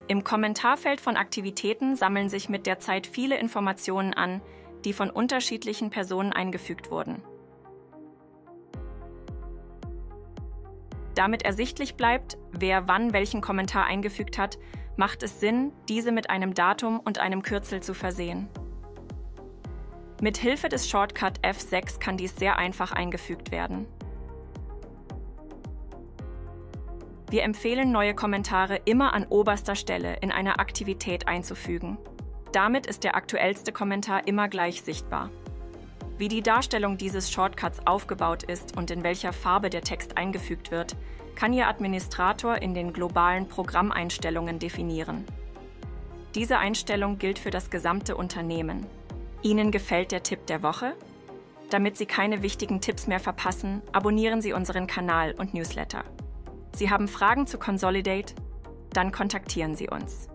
Im Kommentarfeld von Aktivitäten sammeln sich mit der Zeit viele Informationen an, die von unterschiedlichen Personen eingefügt wurden. Damit ersichtlich bleibt, wer wann welchen Kommentar eingefügt hat, macht es Sinn, diese mit einem Datum und einem Kürzel zu versehen. Mit Hilfe des Shortcut F6 kann dies sehr einfach eingefügt werden. Wir empfehlen, neue Kommentare immer an oberster Stelle in einer Aktivität einzufügen. Damit ist der aktuellste Kommentar immer gleich sichtbar. Wie die Darstellung dieses Shortcuts aufgebaut ist und in welcher Farbe der Text eingefügt wird, kann Ihr Administrator in den globalen Programmeinstellungen definieren. Diese Einstellung gilt für das gesamte Unternehmen. Ihnen gefällt der Tipp der Woche? Damit Sie keine wichtigen Tipps mehr verpassen, abonnieren Sie unseren Kanal und Newsletter. Sie haben Fragen zu Consolidate? Dann kontaktieren Sie uns.